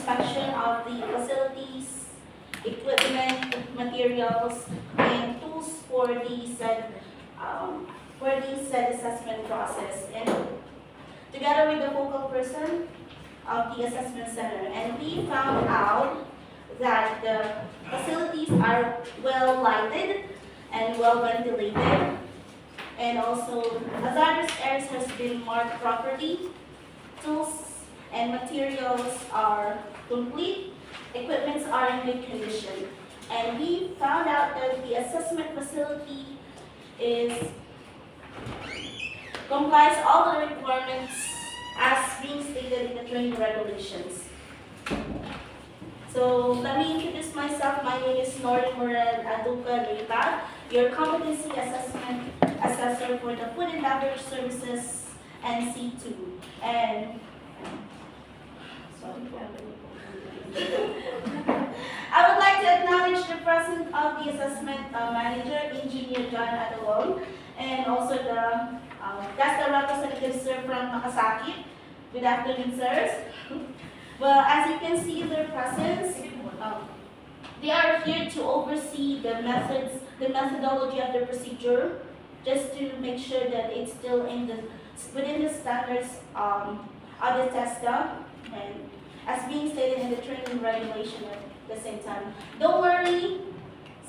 inspection of the facilities, equipment, materials, and tools for the said assessment process, and together with the focal person of the assessment center. And we found out that the facilities are well lighted and well ventilated, and also hazardous areas has been marked properly. Tools and materials are complete. Equipments are in good condition. And we found out that the assessment facility complies all the requirements as being stated in the training regulations. So let me introduce myself. My name is Norin Morel Aduca Leita, your competency assessment assessor for the Food and Beverage Services NC2. And I would like to acknowledge the presence of the assessment manager, Engineer John Adalong, and also the that's the representative, sir, from Makasaki. Good afternoon, sirs. Well, as you can see their presence, they are here to oversee the methodology of the procedure, just to make sure that it's still within the standards of the TESTA, and as being stated in the training regulation at the same time. Don't worry,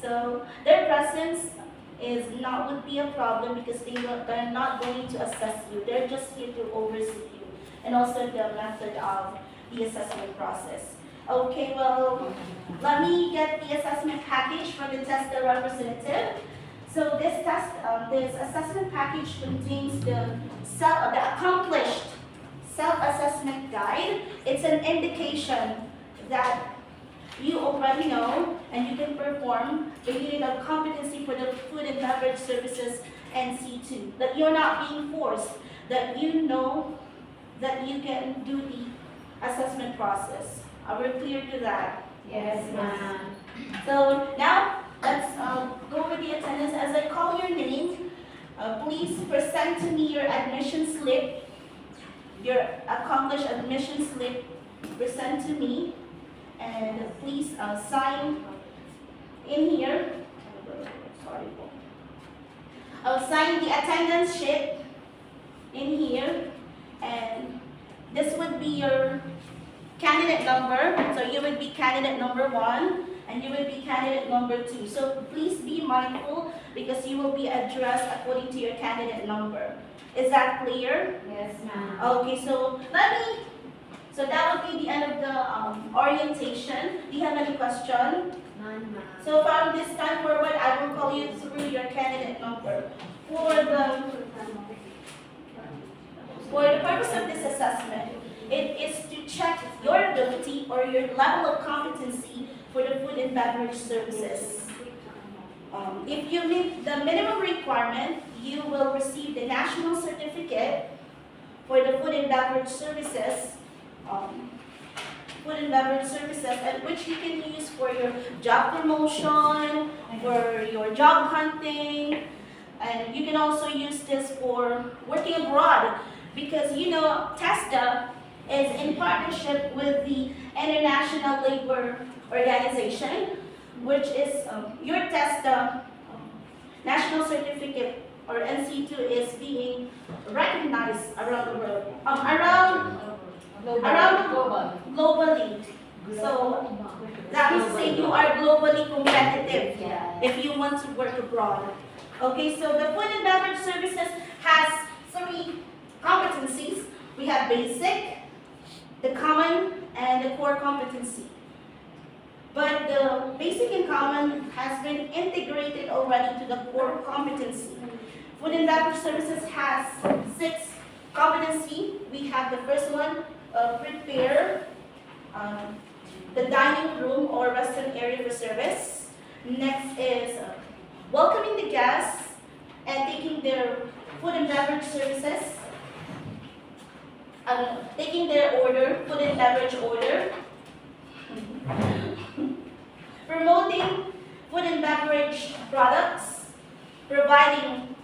so their presence would be a problem because they're not going to assess you. They're just here to oversee you, and also the method of the assessment process. Okay, well, let me get the assessment package from the TESTA representative. So this assessment package contains the accomplished self-assessment guide. It's an indication that you already know and you can perform the unit of competency for the Food and Beverage Services NC2. That you're not being forced, that you know that you can do the assessment process. Are we clear to that? Yes, ma'am. So now let's go with the attendance. As I call your name, please present to me your admission slip, your accomplished admission slip. Present to me, and please sign in here. Sorry. I'll sign the attendance sheet in here, and this would be your candidate number. So you would be candidate number 1, and you would be candidate number 2. So please be mindful because you will be addressed according to your candidate number. Is that clear? Yes, ma'am. Okay, so that would be the end of the orientation. Do you have any question? None, ma'am. So from this time forward, I will call you through your candidate number. For the purpose of this assessment, it is to check your ability or your level of competency for the Food and Beverage Services. If you meet the minimum requirement, you will receive the national certificate for the Food and Beverage Services, and which you can use for your job promotion, for your job hunting, and you can also use this for working abroad, because you know TESTA is in partnership with the International Labor Organization, which is your TESTA national certificate, or NC2, is being recognized around the world, globally. So that means to say you are globally competitive if you want to work abroad. Okay, so the Food and Beverage Services has 3 competencies. We have basic, the common, and the core competency. But the basic and common has been integrated already to the core competency. Food and Beverage Services has 6 competency. We have the first one, prepare the dining room or restaurant area for service. Next is welcoming the guests and taking their food and beverage services, taking their order, food and beverage order, promoting food and beverage products, providing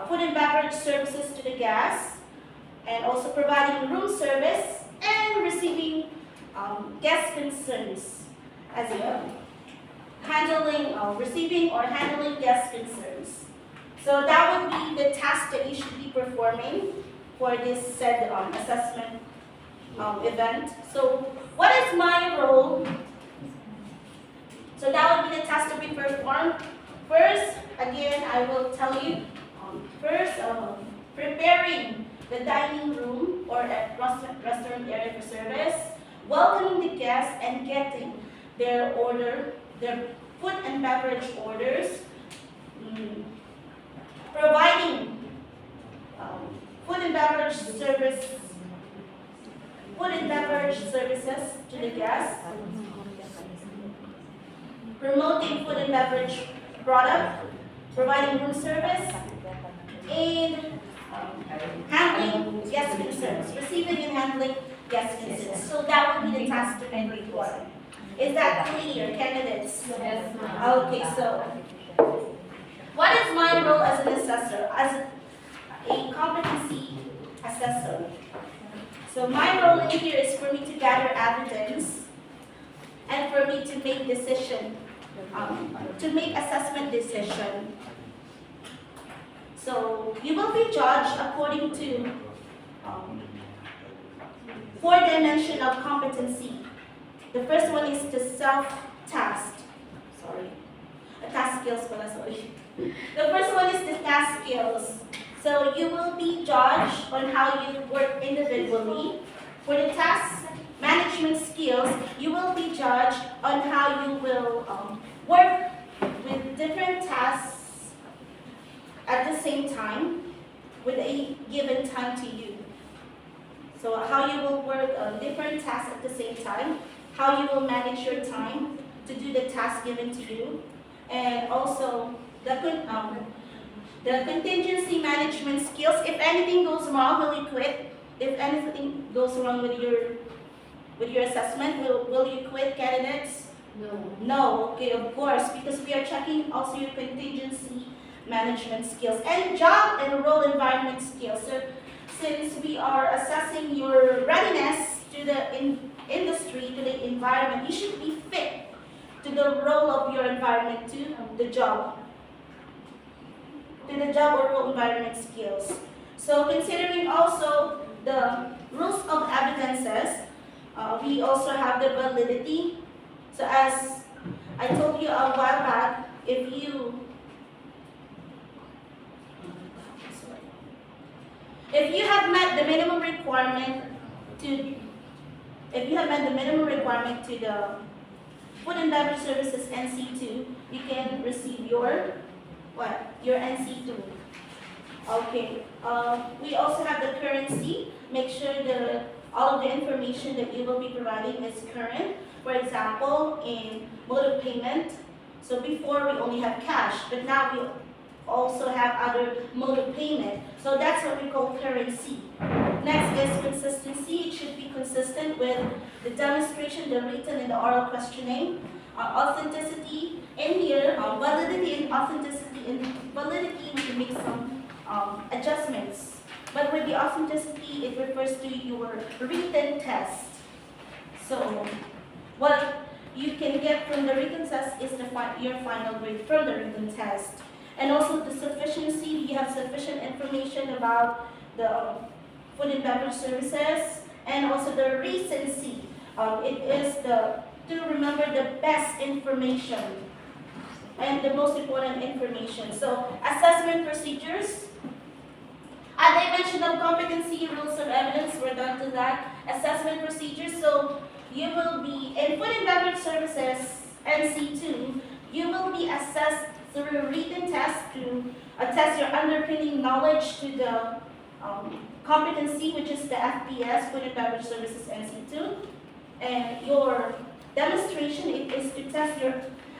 food and beverage services to the guests, and also providing room service and receiving guest concerns, as in handling, receiving or handling guest concerns. So that would be the task that you should be performing for this said assessment event. So what is my role? So that would be the task to be performed. First, again, I will tell you, preparing the dining room or a restaurant area for service, welcoming the guests and getting their food and beverage orders, providing food and beverage services to the guests, promoting food and beverage product, providing room service, and handling guest concerns, receiving and handling guest concerns. So that would be the task to be performed. Is that clear, candidates? Yes, ma'am. Okay, so what is my role as an assessor, as a competency assessor? So my role in here is for me to gather evidence and for me to make decision, to make assessment decision. So you will be judged according to 4 dimensions of competency. The first one is the self-task. Task skills pala, sorry. The first one is the task skills. So you will be judged on how you work individually. For the task management skills, you will be judged on how you will work with different tasks at the same time with a given time to you. So how you will work on different tasks at the same time, how you will manage your time to do the task given to you, and also the contingency management skills. If anything goes wrong, will you quit? If anything goes wrong with your assessment, will you quit, candidates? No. No, okay, of course, because we are checking also your contingency management skills and job and role environment skills. So since we are assessing your readiness to the industry, to the environment, you should be fit to the role of your environment, to the job or role environment skills. So considering also the rules of evidences, we also have the validity. So as I told you a while back, if you have met the minimum requirement to the Food and Beverage Services NC2, you can receive your NC2. Okay. We also have the currency. Make sure that all of the information that you will be providing is current. For example, in mode of payment. So before we only have cash, but now we also have other mode of payment. So that's what we call currency. Next is consistency. It should be consistent with the demonstration, the written and the oral questioning. Authenticity in here, validity and authenticity. In validity, we can make some adjustments. But with the authenticity, it refers to your written test. So what you can get from the written test is your final grade from the written test. And also the sufficiency, you have sufficient information about the food and beverage services, and also the recency. It is to remember the best information and the most important information. So assessment procedures. As I mentioned, of competency, rules of evidence, we're done to that. Assessment procedures, so you will be, in food and beverage services, NC2, you will be assessed through a written test to test your underpinning knowledge to the competency, which is the FPS, Food and Beverage Services NC2. And your demonstration is to test your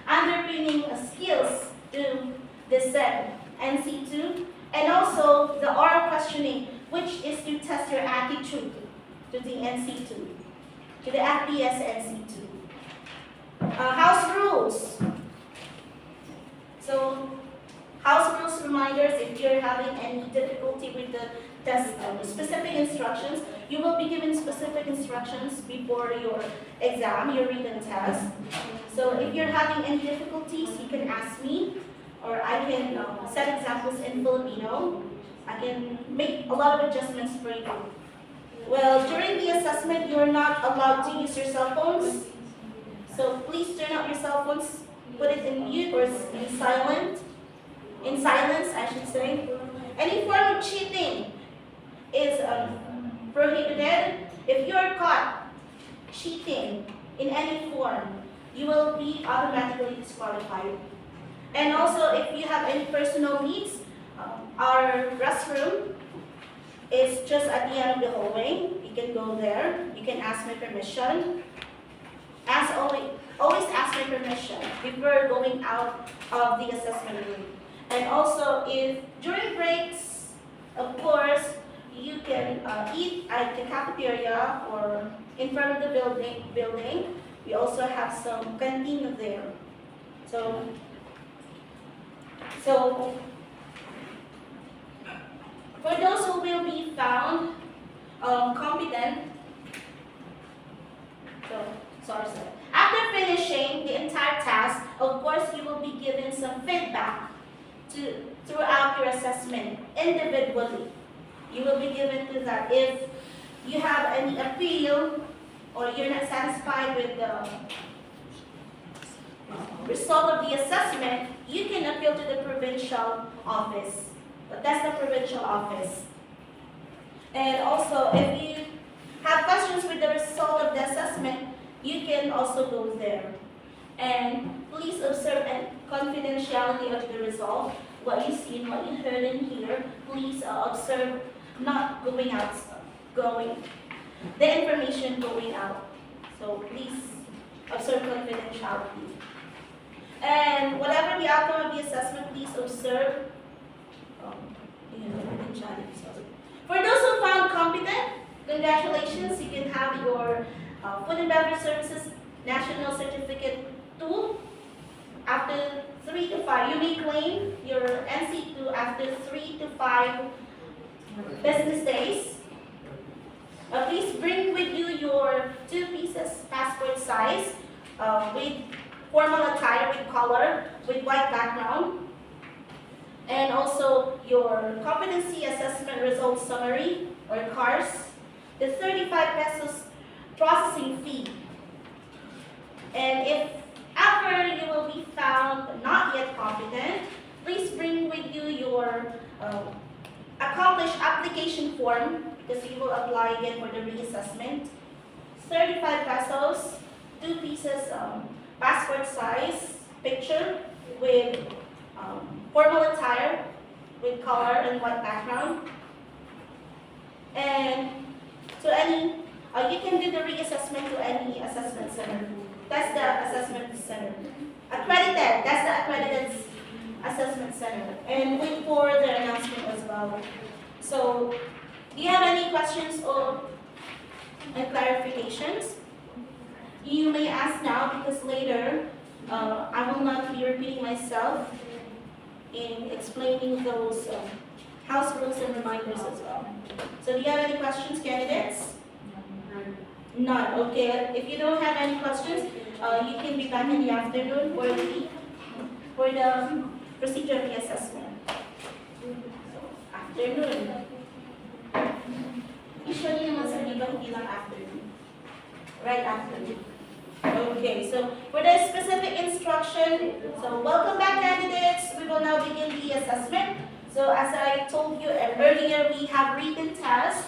underpinning skills to the said NC2. And also the oral questioning, which is to test your attitude to the NC2, to the FPS NC2. House rules. So, house rules reminders, if you're having any difficulty with the test specific instructions. You will be given specific instructions before your exam, your written test. So if you're having any difficulties, you can ask me, or I can set examples in Filipino. I can make a lot of adjustments for you. Well, during the assessment, you're not allowed to use your cell phones. So please turn off your cell phones, put it in mute or in silence, I should say. Any form of cheating is prohibited. If you're caught cheating in any form, you will be automatically disqualified. And also, if you have any personal needs, our restroom is just at the end of the hallway. You can go there. You can ask my permission. As always ask my permission before going out of the assessment room. And also, if during breaks, of course, you can eat at the cafeteria or in front of the building. We also have some canteen there. So for those who will be found competent, after finishing the entire task, of course, you will be given some feedback throughout your assessment individually. You will be given to that. If you have any appeal or you're not satisfied with the result of the assessment, you can appeal to the provincial office. But that's the provincial office. And also, if you have questions with the result of the assessment, you can also go there. And please observe the confidentiality of the result. What you see and what you heard in here, please observe not going out, the information going out. So please observe confidentiality. And whatever the outcome of the assessment, please observe confidentiality. For those who found competent, congratulations, you can have your Food and Beverage Services National Certificate 2 after 3 to 5. You may claim your NC2 after 3 to 5 business days. Please bring with you your 2 pieces passport size with formal attire with color, with white background. And also your competency assessment results summary or CARS, the 35 pesos processing fee. And if ever you will be found not yet competent, please bring with you your accomplished application form because you will apply again for the reassessment. 35 pesos, 2 pieces passport size picture with formal attire with color and white background. And to any, you can do the reassessment to any assessment center. That's the assessment center. Accredited, that's the accredited assessment center. And wait for the announcement as well. So, do you have any questions or clarifications? You may ask now because later I will not be repeating myself in explaining those house rules and reminders as well. So do you have any questions, candidates? None. Okay. If you don't have any questions, you can be back in the afternoon for the procedure of the assessment. Afternoon. Usually naman sa iba hindi lang afternoon. Right afternoon. Okay, so for the specific instruction, so welcome back candidates. We will now begin the assessment. So as I told you earlier, we have written tests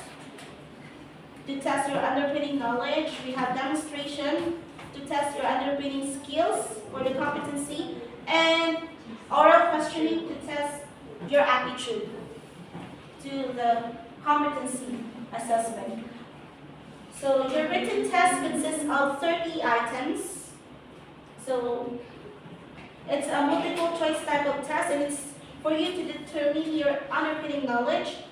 to test your underpinning knowledge. We have demonstration to test your underpinning skills for the competency, and oral questioning to test your aptitude to the competency assessment. So your written test consists of 30 items. So it's a multiple choice type of test, and it's for you to determine your underpinning knowledge.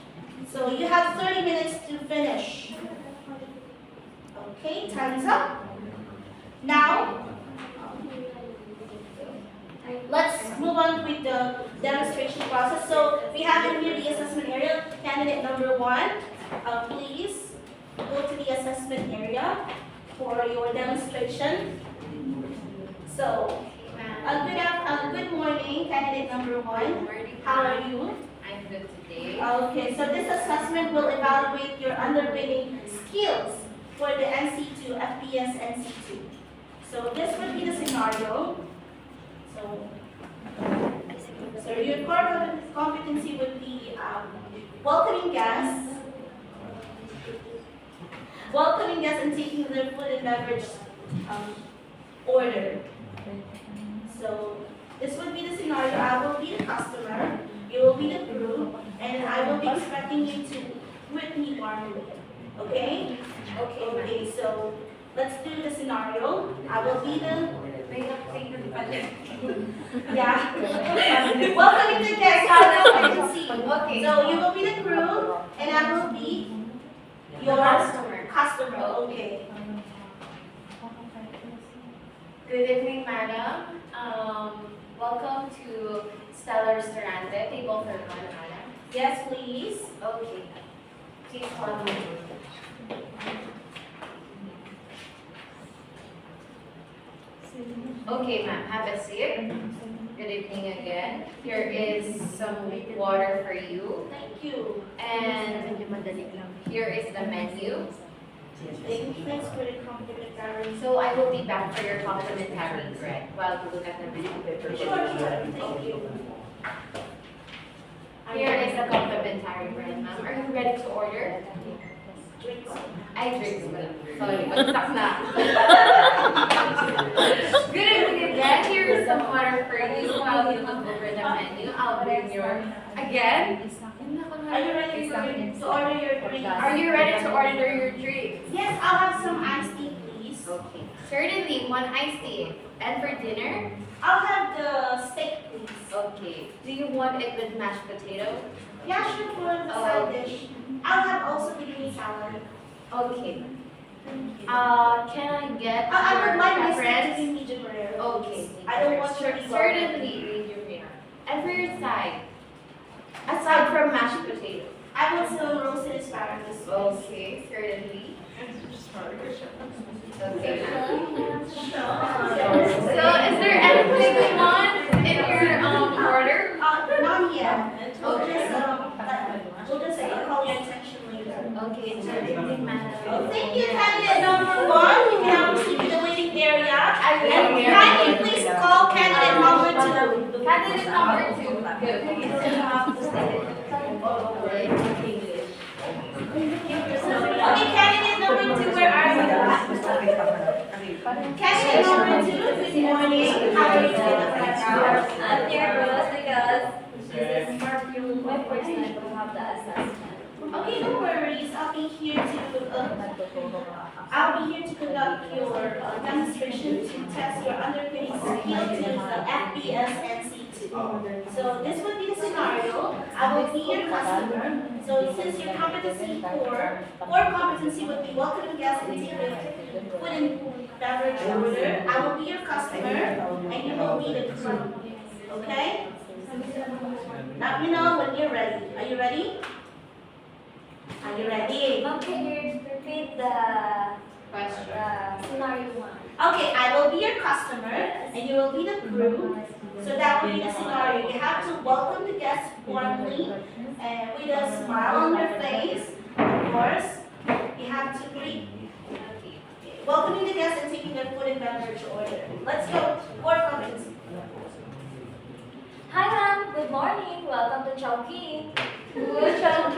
So you have 30 minutes to finish. Okay, time's up. Now, Let's move on with the demonstration process. So we have in here the assessment area. Candidate number 1, please go to the assessment area for your demonstration. So, good morning, candidate number 1. How are you? I'm good today. Okay, so this assessment will evaluate your underpinning skills for the NC2, FPS NC2. So this would be the scenario. So your core competency would be welcoming guests and taking their food and beverage order. So this would be the scenario. I will be the customer, you will be the crew, and I will be expecting you to greet me warmly. Okay? Okay, so let's do the scenario. I will be the welcoming the guests. Okay. So you will be the crew, and I will be your customer. Okay. Good evening, madam. Welcome to Stella Restaurante. Table for one, madam. Yes, please. Okay. Please follow me. Okay, ma'am. Have a seat. Good evening again. Here is some water for you. Thank you. And here is the menu. Thanks for the complimentary. So I will be back for your complimentary bread while you look at the menu. Sure. Thank you. Here is the complimentary bread, ma'am. Are you ready to order? I drink milk. Sorry, bagsak na. Good evening again. Here is some water for you while you look over the menu. I'll bring your again. Are you ready to order your drink? Are you ready to order your drink? Yes, I'll have some iced tea, please. Okay. Certainly, one iced tea. And for dinner? I'll have the steak, please. Okay. Do you want it with mashed potato? Yeah, sure, for the side dish. I'll have also the green salad. Okay. Can I get I your would like my steak to preference? be medium rare. Okay. I don't want to be Certainly, medium rare. And for your side? Aside from mashed potato. I want some roasted asparagus. Please. Okay, certainly. Okay. So, is there anything you want in your order? Not yet. We'll just call your attention later. Okay, certainly, madam. Thank you, candidate number 1. You can now proceed to the waiting area. And kindly please call candidate number 2. Candidate number 2. Good. Okay, candidate number 2, where are you? Candidate number 2, good morning. How are you doing? I'm nervous because this is my first time to have the assessment. Okay, no worries. I'll be here to conduct your demonstration to test your underpinning skill to the FPS NC2. So this would be the scenario. I will be your customer. So since your competency core competency would be welcoming guests and taking food and beverage order, I will be your customer and you will be the crew. Okay? Let me know when you're ready. Are you ready? Are you ready? Okay, repeat the scenario 1. Okay, I will be your customer and you will be the crew. So that will be the scenario. You have to welcome the guests warmly and with a smile on your face. Of course, you have to greet. Welcoming the guests and taking their food and beverage order. Let's go. Core competency. Hi ma'am, good morning. Welcome to Chowking. Good job, I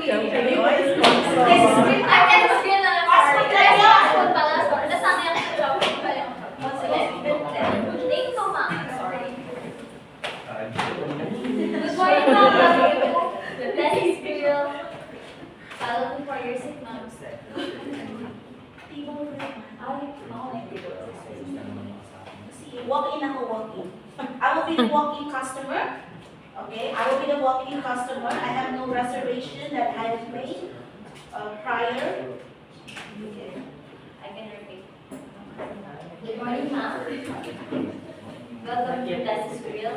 can screen na lang. Sorry. Passport pala. Sorry. Nasama yan sa Chowking pa yung. Thank you, ma'am. Sorry. Good morning, ma'am. This is Grill. Looking for your seat, ma'am. Walk-in ako, walk-in. I will be the walk-in customer. Okay, I will be the walk-in customer. I have no reservation that I have made prior. Okay. I can repeat. Good morning, ma'am. Welcome to That's Real.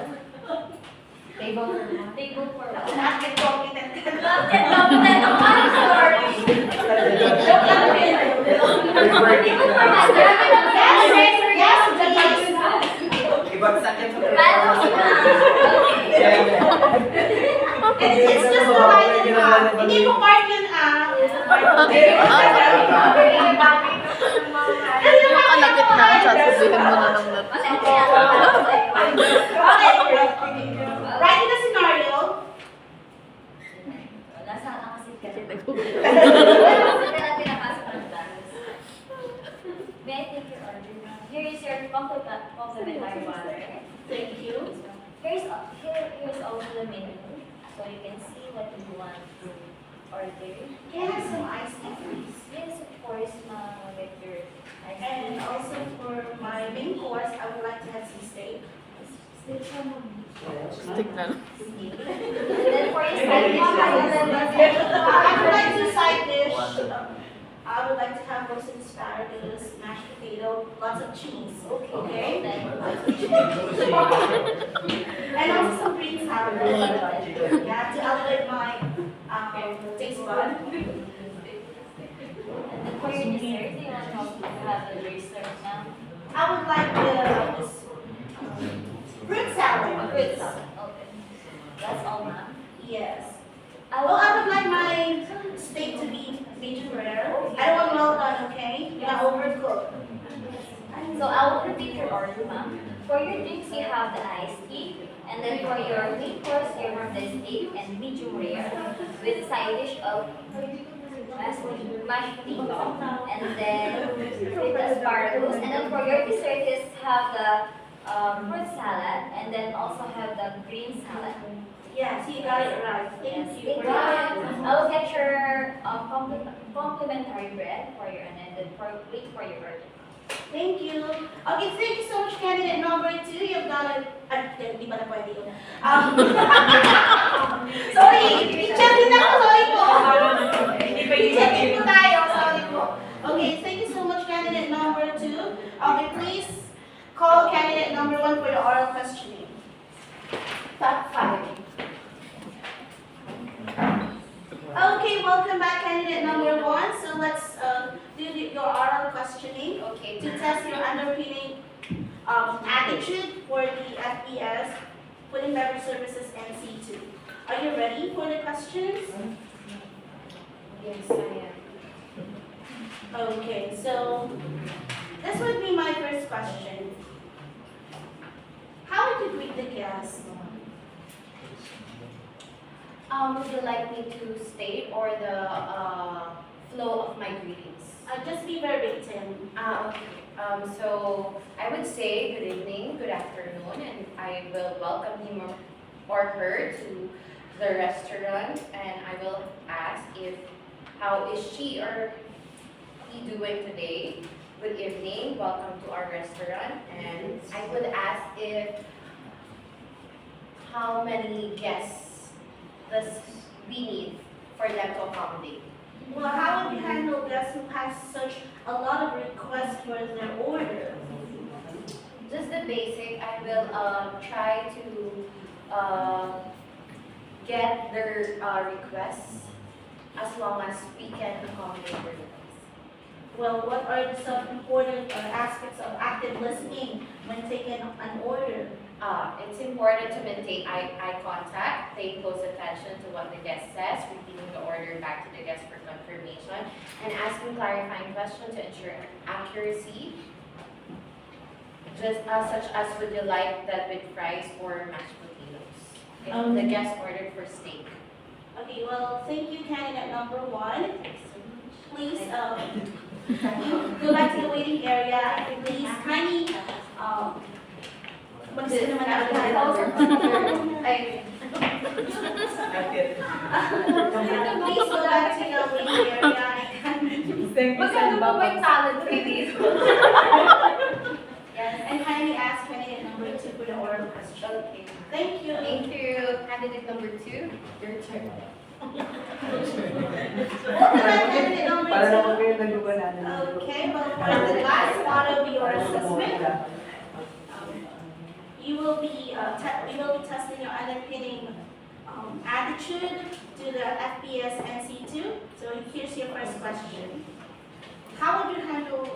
Table for one. Table for one. Not get competent. Not yet competent. I'm sorry. Joke lang din. Table for one. Yes, please. Ibagsak yan sa Bad talk na. Okay. It's just the right and up. Hindi mo mark yun Nakalagit na, sasabihin mo na lang natin. Okay. Writing the scenario. Nasaan ako kasi kasi pinapasok ng class. May I take your order? Here is your complimentary water. Thank you. Here's also the menu, so you can see what you want to order. Can I have some iced tea, please? Yes, of course, get your ice And cream. also for my main course, I would like to have some steak. Stick na lang. And then for your side dish, I would like to side dish. I would like to have roasted asparagus, mashed potato, lots of cheese. Okay? And also some green salad. Yeah, to elevate my taste bud. and then for your dessert, do you want to have the dessert now? I would like this fruit salad. Fruit salad. Okay. That's all, ma'am. Yes. I Oh, I would like my steak to be medium rare. I don't want well done, okay? Not overcooked. So I will repeat your order, ma'am. For your drinks, you have the iced tea, and then for your main course, you have the steak and medium rare with side dish of mashed potato, and then with asparagus, and then for your dessert, is have the fruit salad, and then also have the green salad. Yes, you got it right. Yes, Thank you. thank you. I will get your complimentary bread for your, and then wait for your order. Thank you. Okay, thank you so much, candidate number 2. You've done it. Di ba na pwede yun? Sorry, i-check din ako. Sorry po. I-check din po tayo. Sorry po. Okay, thank you so much, candidate number 2. Okay, please call candidate number 1 for your oral questioning. Top 5. Okay, welcome back, candidate number 1. So let's do your oral questioning. Okay. To test your underpinning attitude for the FES, Food and Beverage Services NC2. Are you ready for the questions? Yes, I am. Okay, so this would be my first question. How would you greet the guests? Would you like me to state or the flow of my greetings? Just be verbatim. Okay. So I would say good evening, good afternoon, and I will welcome him or her to the restaurant, and I will ask if how is she or he doing today? Good evening, welcome to our restaurant, and I would ask if how many guests does we need for them to accommodate? Well, how would you handle guests who have such a lot of requests for their order? Just the basic, I will try to get their requests as long as we can accommodate their requests. Well, what are some important aspects of active listening when taking an order? It's important to maintain eye contact, pay close attention to what the guest says, repeating the order back to the guest for confirmation, and asking clarifying questions to ensure accuracy, just such as would you like that with fries or mashed potatoes? If the guest ordered for steak. Okay, well, thank you, candidate number 1. Please, go back to the waiting area. Please, kindly, mag-sit naman ako. Please go back to the waiting area. Magkano po ba yung talent release? Yes, and kindly ask candidate number 2 for the oral question. Okay. Thank you. Thank you. Candidate number 2, your turn. Welcome back, candidate number 2. Okay, well, for the last part of your assessment, you we will be testing your underpinning attitude to the FPS NC2. So here's your first question. How would you handle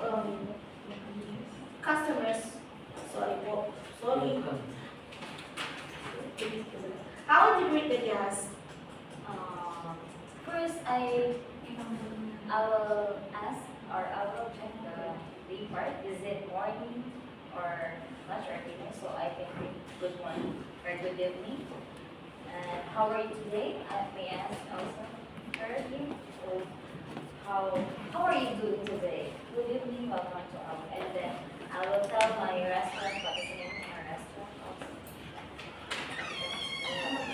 customers? Sorry. How would you greet the guests? First, I will ask or I will check the day part. Is it morning or lunch or dinner? So I can greet good morning or good evening. And how are you today? I may ask also early. So how are you doing today? Good evening, welcome to our. And then I will tell my restaurant what is the name of my restaurant also.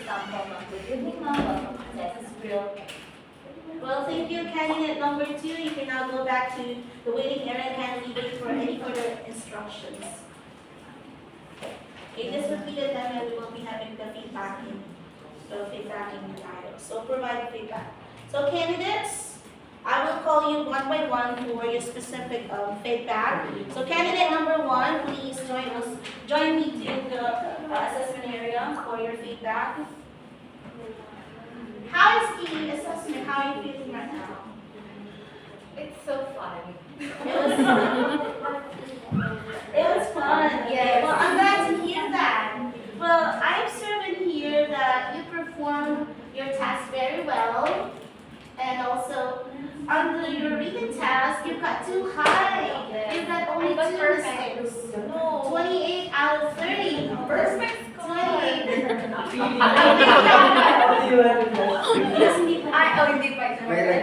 Example, good evening, ma'am. Welcome to Texas Grill. Well, thank you, candidate number 2. You can now go back to the waiting area and kindly wait for any further instructions. Okay, this would be the time that we will be having the feedbacking dialogue. So provide feedback. So candidates, I will call you one by one for your specific feedback. So candidate number 1, please join me to the assessment area for your feedback. How is the assessment? How are you feeling right now? It's so fun. It was fun. Yeah. Well, I'm glad to hear that. Well, I observe in here that you performed your task very well, and also under your written task, you got too high. You got only 2 mistakes. No. 28 out of 30. Perfect. 28. Hindi pa.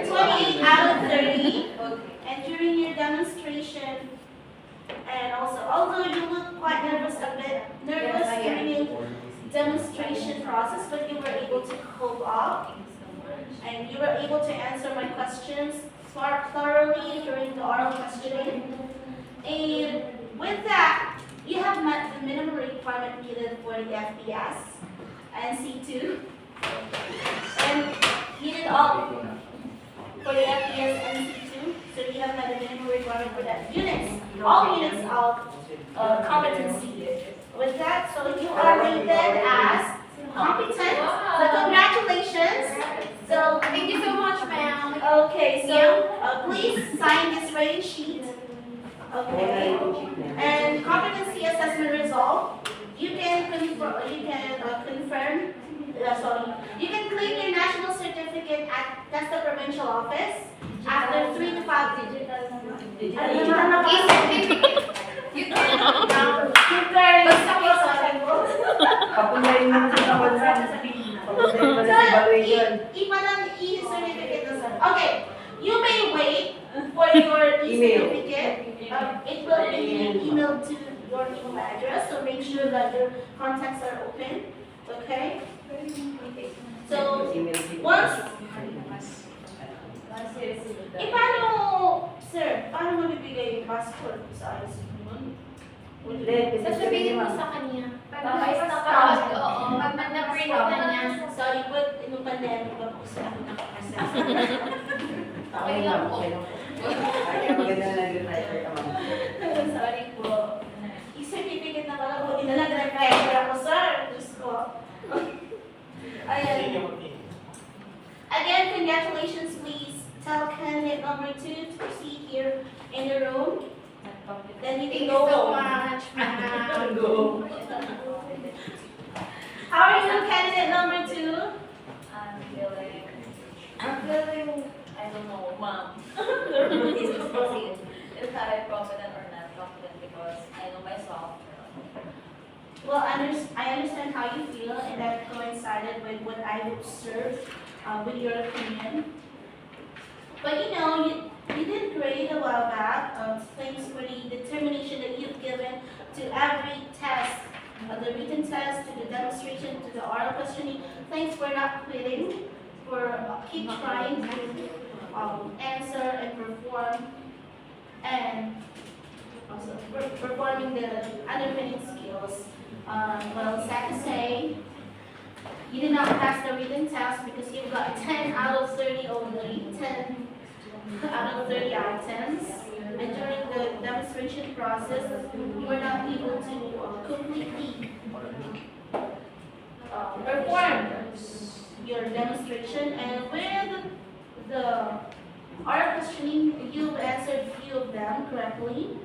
28 out of 30. Okay. And during your demonstration, and also, although you look quite nervous, a bit nervous Yes, I am. during your demonstration process, but you were able to cope up, and you were able to answer my questions thoroughly during the oral questioning. And with that, you have met the minimum requirement needed for the FPS and C2. And you did all for the FPS and C2, so you have met the minimum requirement for that units, all units of competency. With that, so you are rated as competent. So congratulations. So Thank you so much, ma'am. okay, so please sign this rating sheet. Okay. And competency assessment result. You can confirm. You can claim your national certificate at the provincial office after 3 to 5 digital. You can now. Very Papuntahin mo sa kawansan. Papuntahin mo sa evaluation. e-certificate na sir. Okay, you may wait for your e-certificate. It will be emailed to your email address, so make sure that your contacts are open. Okay? So, once, paano, sir, paano mabibigay yung passport sa ICU? Sasabihin mo sa kanya. Oo, pag na-print na niya. Sorry, but nung pandemic pa po sila ako nakakasal. Okay lang po. Ay, maganda na nag-retire ka man. Sorry po. I-certificate na pala po. Nag-refer ako, sir. Diyos ko. Ayan. Again, congratulations. Please tell candidate number 2 to proceed here in the room. Then you can Thank you go so home. much, ma'am. How are you, candidate number 2? I'm feeling, I don't know, ma'am. It's confusing if I'm confident or not confident because I know myself. Well, I understand how you feel, and that coincided with what I observed with your opinion. But you did great a while back. Thanks for the determination that you've given to every test, the written test, to the demonstration, to the oral questioning. Thanks for not quitting, for keep trying to answer and perform, and also performing the underpinning skills. Well, sad to say, you did not pass the written test because you got 10 out of 30 only, 10 out of 30 items. and during the demonstration process, you were not able to completely perform your demonstration, and with the our questioning, you answered few of them correctly.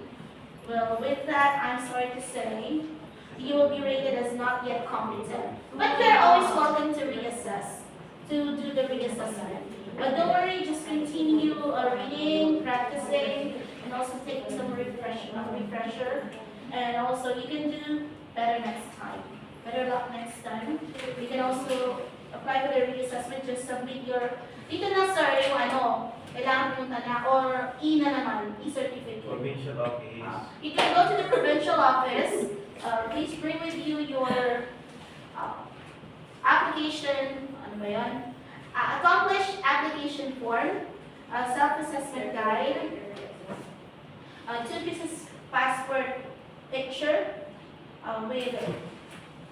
Well, with that, I'm sorry to say, you will be rated as not yet competent. But you're always welcome to reassess, to do the reassessment. But don't worry, just continue reading, practicing, and also taking some refresher. And also, you can do better next time. Better luck next time. You can also apply for the reassessment, just submit your, dito na sir, yung ano, kailangan punta na, or E na naman, E-certificate. Provincial office. You can go to the provincial office. Please bring with you your application, ano ba yan? Accomplished application form, self-assessment guide, 2 pieces passport picture with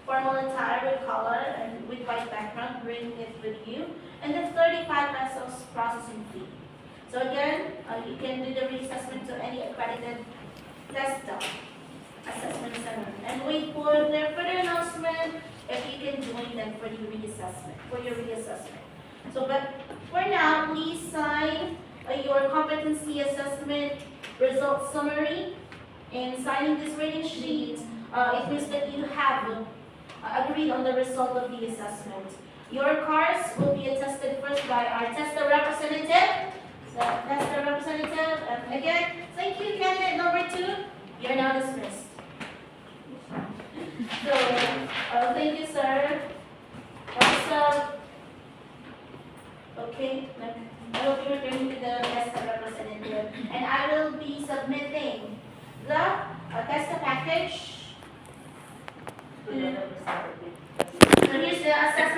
formal attire with color and with white background, bring it with you, and then 35 pesos processing fee. So again, you can do the reassessment to any accredited test assessment center, and wait for their further announcement if you can join them for the reassessment, for your reassessment. So, but for now, please sign your competency assessment result summary. And signing this rating sheet, it means that you have agreed on the result of the assessment. Your cars will be attested first by our tester representative. So, tester representative, and again, thank you, candidate number 2. You're now dismissed. So, thank you, sir. Also, okay, I will be returning to the tester representative, and I will be submitting the tester package. So here's the assessment.